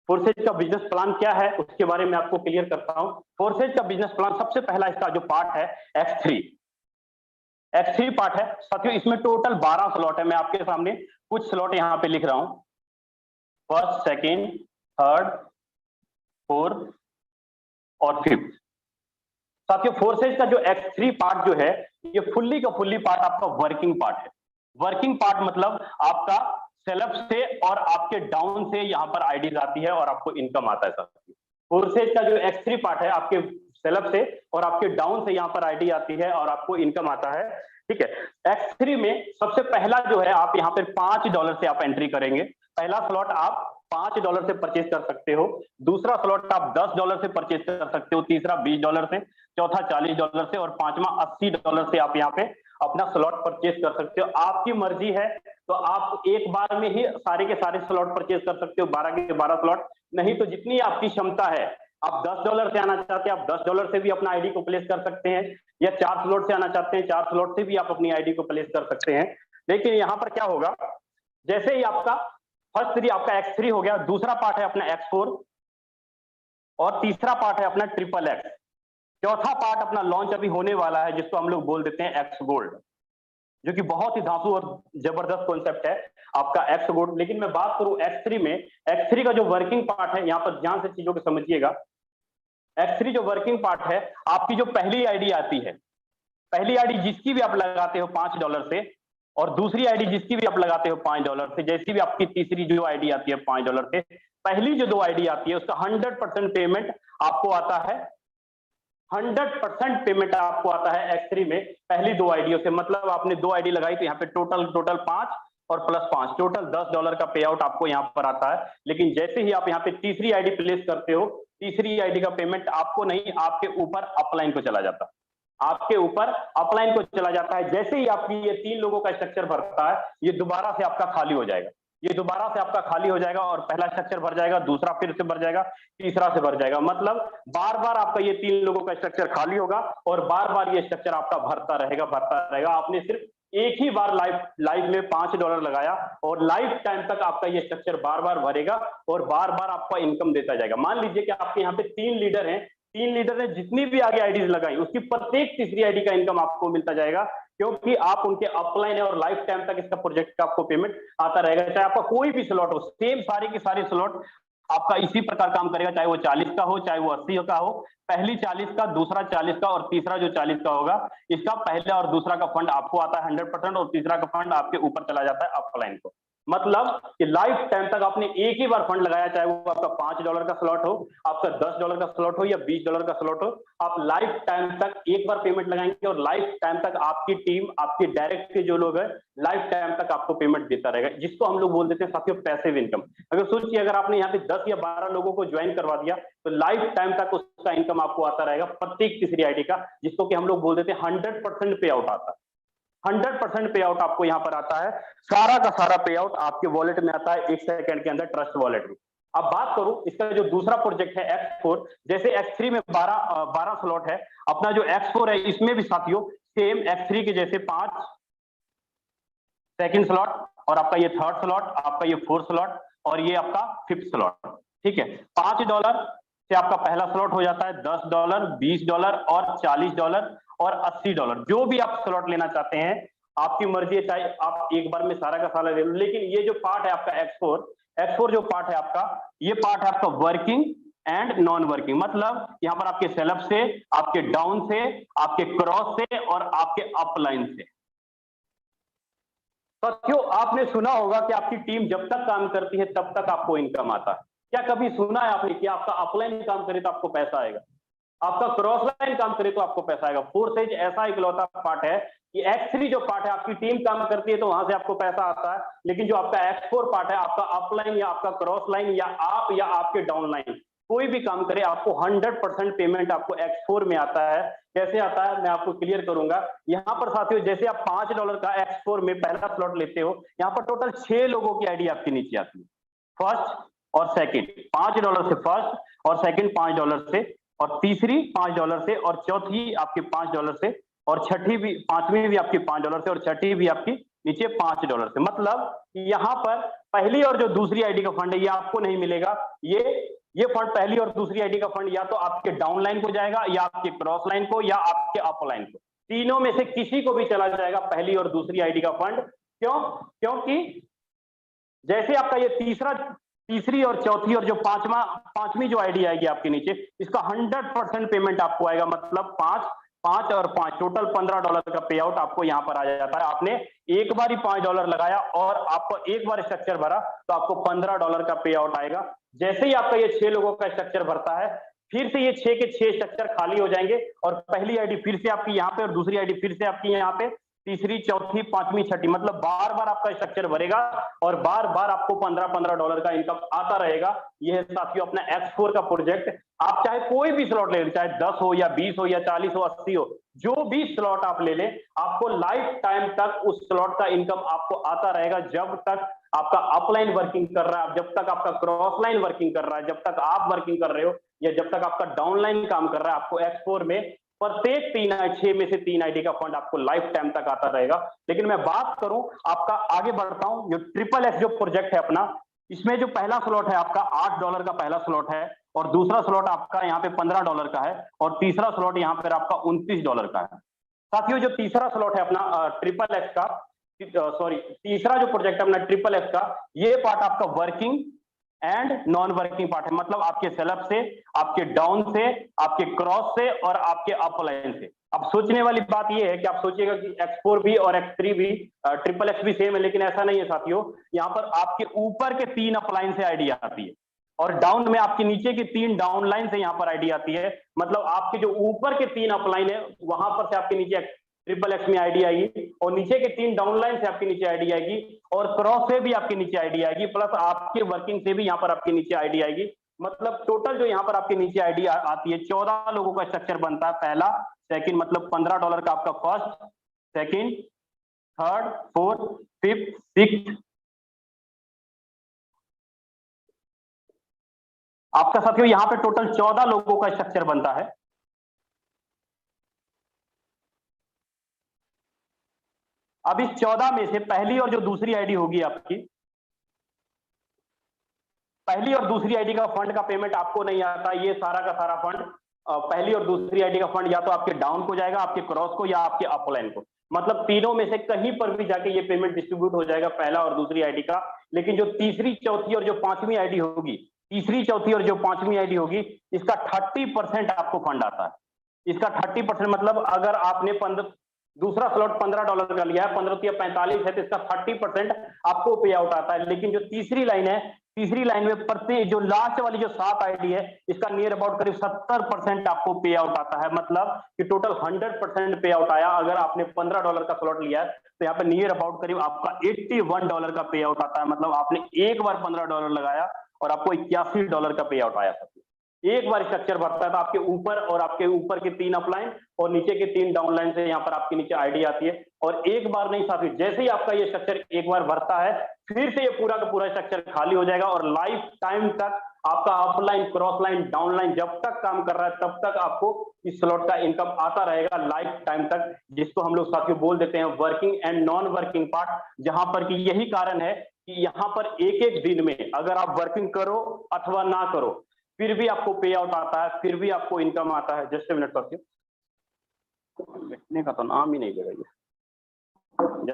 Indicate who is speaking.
Speaker 1: Forces का business plan क्या है उसके बारे में आपको क्लियर करता हूं। फोर्सेज का बिजनेस प्लान सबसे पहला इसका जो पार्ट है X3 पार्ट है साथियों। इसमें टोटल 12 स्लॉट है। मैं आपके सामने कुछ स्लॉट यहां पे लिख रहा हूं, फर्स्ट, सेकेंड, थर्ड, फोर्थ और फिफ्थ। साथियों फोर्सेज का जो X3 पार्ट जो है ये फुल्ली का फुल्ली पार्ट आपका वर्किंग पार्ट है। वर्किंग पार्ट मतलब आपका सेल से और आपके डाउन से यहां पर आईडी आती है और आपको इनकम आता है साथियों। फोर्सेज का जो X3 पार्ट है आपके सेल से और आपके डाउन से यहां पर आईडी आती है और आपको इनकम आता है, ठीक है। X3 में सबसे पहला जो है आप यहां पर $5 से आप एंट्री करेंगे। पहला स्लॉट आप $5 से परचेज कर सकते हो, दूसरा स्लॉट आप $10 से परचेज कर सकते हो, तीसरा $20 से, चौथा $40 से और पांचवा $80 से आप यहाँ पे अपना स्लॉट परचेज कर सकते हो। आपकी मर्जी है तो आप एक बार में ही सारे के सारे स्लॉट परचेज कर सकते हो, 12 के 12 स्लॉट, नहीं तो जितनी आपकी क्षमता है। आप $10 से आना चाहते हैं, आप $10 से भी अपना आईडी को प्लेस कर सकते हैं, या 4 स्लॉट से आना चाहते हैं, 4 स्लॉट से भी आप अपनी आईडी को प्लेस कर सकते हैं। लेकिन यहाँ पर क्या होगा, जैसे ही आपका फर्स्ट 3 आपका X3 हो गया, दूसरा पार्ट है अपना X4 और तीसरा पार्ट है अपना XXX, चौथा पार्ट अपना लॉन्च अभी होने वाला है जिसको हम लोग बोल देते हैं X गोल्ड, जो कि बहुत ही धांसू और जबरदस्त कॉन्सेप्ट है आपका X गोल्ड। लेकिन मैं बात करूं X3 में, X3 का जो वर्किंग पार्ट है, यहां पर ध्यान से चीजों को समझिएगा। X3 जो वर्किंग पार्ट है, आपकी जो पहली आईडी आती है, पहली आईडी जिसकी भी आप लगाते हो $5 से और दूसरी आईडी जिसकी भी आप लगाते हो $5 से, जैसी भी आपकी तीसरी जो आईडी आती है $5 से, पहली जो 2 आईडी आती है उसका 100% पेमेंट आपको आता है। 100% पेमेंट आपको आता है X3 में पहली 2 आईडियों से। मतलब आपने 2 आईडी लगाई तो यहाँ पे टोटल 5 और प्लस 5 टोटल $10 का पे आउट आपको यहाँ पर आता है। लेकिन जैसे ही आप यहाँ पे तीसरी आईडी प्लेस करते हो, तीसरी आईडी का पेमेंट आपको नहीं, आपके ऊपर अपलाइन को चला जाता है, आपके ऊपर अपलाइन को चला जाता है। जैसे ही आपकी ये 3 लोगों का स्ट्रक्चर भरता है, ये दोबारा से आपका खाली हो जाएगा, ये दोबारा से आपका खाली हो जाएगा और पहला स्ट्रक्चर भर जाएगा, दूसरा फिर से भर जाएगा, तीसरा से भर जाएगा। मतलब बार बार आपका ये 3 लोगों का स्ट्रक्चर खाली होगा और बार बार ये स्ट्रक्चर आपका भरता रहेगा। आपने सिर्फ एक ही बार लाइव में $5 लगाया और लाइफ टाइम तक आपका ये स्ट्रक्चर बार बार भरेगा और बार बार आपका इनकम देता जाएगा। मान लीजिए कि आपके यहाँ पे 3 लीडर हैं, 3 लीडर ने जितनी भी आगे आईडीज लगाई उसकी प्रत्येक तीसरी आईडी का इनकम आपको मिलता जाएगा, क्योंकि आप उनके अपलाइन है और लाइफ टाइम तक इसका प्रोजेक्ट का आपको पेमेंट आता रहेगा। चाहे आपका कोई भी स्लॉट हो, सेम सारे के सारे स्लॉट आपका इसी प्रकार काम करेगा, चाहे वो 40 का हो, चाहे वो 80 का हो। पहली 40 का, दूसरा 40 का और तीसरा जो 40 का होगा, इसका पहला और दूसरा का फंड आपको आता है 100% और तीसरा का फंड आपके ऊपर चला जाता है अपलाइन को। मतलब कि लाइफ टाइम तक आपने एक ही बार फंड लगाया, चाहे वो आपका $5 का स्लॉट हो, आपका $10 का स्लॉट हो या $20 का स्लॉट हो, आप लाइफ टाइम तक एक बार पेमेंट लगाएंगे और लाइफ टाइम तक आपकी टीम, आपके डायरेक्ट के जो लोग हैं, लाइफ टाइम तक आपको पेमेंट देता रहेगा, जिसको हम लोग बोल देते हैं साथियों पैसिव इनकम। अगर सोचिए, अगर आपने यहाँ पे 10 या 12 लोगों को ज्वाइन करवा दिया तो लाइफ टाइम तक उसका इनकम आपको आता रहेगा प्रत्येक तीसरी आईडी का, जिसको कि हम लोग बोल देते हैं 100% पे आउट आता है। 100% पे आउट आपको यहाँ पर आता है, सारा का सारा पे आउट आपके वॉलेट में आता है 1 सेकंड के अंदर, ट्रस्ट वॉलेट में। अब बात करूं इसका जो दूसरा प्रोजेक्ट है X4, जैसे X3 में 12 स्लॉट है, अपना जो X4 है इसमें भी साथियों सेम X3 के जैसे 5 सेकंड स्लॉट और आपका ये थर्ड स्लॉट, आपका ये 4th स्लॉट और ये आपका 5th स्लॉट, ठीक है। $5 से आपका पहला स्लॉट हो जाता है $10, $20 और $40 और $80। जो भी आप स्लॉट लेना चाहते हैं आपकी मर्जी है, चाहे आप एक बार में सारा का सारा ले लो। लेकिन ये जो पार्ट है आपका X4 जो पार्ट है आपका, ये पार्ट है आपका वर्किंग एंड नॉन वर्किंग। मतलब यहाँ पर आपके सेलअप से, आपके डाउन से, आपके क्रॉस से और आपके अपलाइन से। साथियों आपने सुना होगा कि आपकी टीम जब तक काम करती है तब तक आपको इनकम आता है। क्या कभी सुना है आपने कि आपका अपलाइन काम करे तो आपको पैसा आएगा, आपका क्रॉस लाइन काम करे तो आपको पैसा आएगा? फोर्सेज ऐसा इकलौता पार्ट है कि X3 जो पार्ट है, आपकी टीम काम करती है तो वहां से आपको पैसा आता है, लेकिन जो आपका X4 पार्ट है, आपका अपलाइन या आपका क्रॉस लाइन या आपके डाउन लाइन कोई भी काम करे, आपको 100% पेमेंट आपको X4 में आता है। कैसे आता है मैं आपको क्लियर करूंगा। यहाँ पर साथियों जैसे आप $5 का X4 में पहला स्लॉट लेते हो, यहाँ पर टोटल 6 लोगों की आईडी आपके नीचे आती है, फर्स्ट और सेकंड $5 से फर्स्ट और सेकंड $5 से और तीसरी $5 से और चौथी आपकी $5 से और छठी भी, पांचवी भी आपकी $5 से और छठी भी आपकी नीचे $5 से। मतलब यहाँ पर पहली और जो दूसरी आईडी का फंड है ये आपको नहीं मिलेगा। ये फंड पहली और दूसरी आईडी का फंड या तो आपके डाउन लाइन को जाएगा, या आपके क्रॉस लाइन को, या आपके अप लाइन को। तीनों में से किसी को भी चला जाएगा पहली और दूसरी आईडी का फंड। क्यों? क्योंकि जैसे आपका ये तीसरी और चौथी और जो पांचवी जो आईडी आएगी आपके नीचे, इसका 100% पेमेंट आपको आएगा। मतलब 5 और 5 टोटल $15 का पे आउट आपको यहाँ पर आ जाता है। आपने एक बार ही $5 लगाया और आपको एक बार स्ट्रक्चर भरा तो आपको $15 का पे आउट आएगा। जैसे ही आपका ये 6 लोगों का स्ट्रक्चर भरता है, फिर से ये 6 के 6 स्ट्रक्चर खाली हो जाएंगे और पहली आईडी फिर से आपकी यहाँ पे और दूसरी आईडी फिर से आपकी यहाँ पे, तीसरी, चौथी, पांचवी, छठी, मतलब बार बार आपका स्ट्रक्चर भरेगा और बार बार आपको $15 का इनकम आता रहेगा। यह है साथियों अपना X4 का प्रोजेक्ट। आप चाहे कोई भी स्लॉट ले लें, चाहे 10 हो या 20 हो या 40 हो, 80 हो, जो भी स्लॉट आप ले लें, आपको लाइफ टाइम तक उस स्लॉट का इनकम आपको आता रहेगा। जब तक आपका अपलाइन वर्किंग कर रहा है, जब तक आपका क्रॉस लाइन वर्किंग कर रहा है, जब तक आप वर्किंग कर रहे हो, या जब तक आपका डाउन लाइन काम कर रहा है, आपको X4 में प्रत्येक 6 में से 3 आईडी का फंड आपको लाइफ टाइम तक आता रहेगा। लेकिन मैं बात करूं आपका, आगे बढ़ता हूं, जो XXX जो प्रोजेक्ट है अपना, इसमें जो पहला स्लॉट है आपका $8 का पहला स्लॉट है, और दूसरा स्लॉट आपका यहाँ पे $15 का है, और तीसरा स्लॉट यहाँ पर आपका $29 का है। साथियों जो तीसरा स्लॉट है अपना XXX का, तीसरा जो प्रोजेक्ट है अपना XXX का, ये पार्ट आपका working and non working part है। मतलब आपके सेलअप से, आपके डाउन से, आपके क्रॉस से और आपके अप लाइन से। अब सोचने वाली बात यह है कि आप सोचिएगा कि X4 भी और X3 भी, XXX भी सेम है, लेकिन ऐसा नहीं है साथियों। यहाँ पर आपके ऊपर के 3 अप लाइन से आईडी आती है और डाउन में आपके नीचे की 3 डाउन लाइन से यहाँ पर आईडी आती है। मतलब आपके जो ऊपर के 3 अप लाइन है वहां पर से आपके नीचे XXX में आईडी आएगी, और नीचे के 3 डाउन लाइन से आपके नीचे आईडी आएगी, और क्रॉस से भी आपके नीचे आईडी आएगी, प्लस आपके वर्किंग से भी यहाँ पर आपके नीचे आईडी आएगी। मतलब टोटल जो यहाँ पर आपके नीचे आईडी आती है, 14 लोगों का स्ट्रक्चर बनता है। पहला, सेकंड, मतलब $15 का आपका first, second, third, fourth, fifth, sixth, आपका साथियों यहाँ पे टोटल 14 लोगों का स्ट्रक्चर बनता है। अब इस 14 में से पहली और जो दूसरी आईडी होगी आपकी, पहली और दूसरी आईडी का फंड का पेमेंट आपको नहीं आता। ये सारा का सारा फंड, पहली और दूसरी आईडी का फंड या तो आपके डाउन को जाएगा, आपके क्रॉस को, या आपके अप लाइन को। मतलब तीनों में से कहीं पर भी जाके ये पेमेंट डिस्ट्रीब्यूट हो जाएगा, पहला और दूसरी आईडी का। लेकिन जो तीसरी, चौथी और जो पांचवी आईडी होगी, तीसरी, चौथी और जो पांचवी आईडी होगी, इसका 30% आपको फंड आता है। इसका 30% मतलब अगर आपने दूसरा स्लॉट $15 का लिया है, 15 या 45 है, तो इसका 30% आपको पे आउट आता है। लेकिन जो तीसरी लाइन है, तीसरी लाइन में प्रत्येक जो लास्ट वाली जो 7 आईडी है, इसका नियर अबाउट करीब 70% आपको पे आउट आता है। मतलब कि टोटल 100% पे आउट आया। अगर आपने $15 का स्लॉट लिया है तो यहाँ पे नियर अबाउट करीब आपका $81 का पे आउट आता है। मतलब आपने एक बार $15 लगाया और आपको $81 का पे आउट आया। एक बार स्ट्रक्चर भरता है तो आपके ऊपर और आपके ऊपर के 3 अपलाइन और नीचे के 3 डाउनलाइन से यहाँ पर आपके नीचे आईडी आती है। और एक बार नहीं साथी, जैसे ही आपका ये स्ट्रक्चर एक बार भरता है, फिर से ये पूरा का पूरा स्ट्रक्चर खाली हो जाएगा और लाइफ टाइम तक आपका अपलाइन, क्रॉस लाइन, डाउनलाइन जब तक काम कर रहा है तब तक आपको इस स्लॉट का इनकम आता रहेगा लाइफ टाइम तक, जिसको हम लोग साथियों बोल देते हैं working and non working part. जहां पर कि यही कारण है कि यहाँ पर एक एक दिन में अगर आप वर्किंग करो अथवा ना करो, फिर भी आपको पे आउट आता है, फिर भी आपको इनकम आता है। जस्ट ए मिनट साथियों, लिखने का तो नाम ही नहीं ले रही है।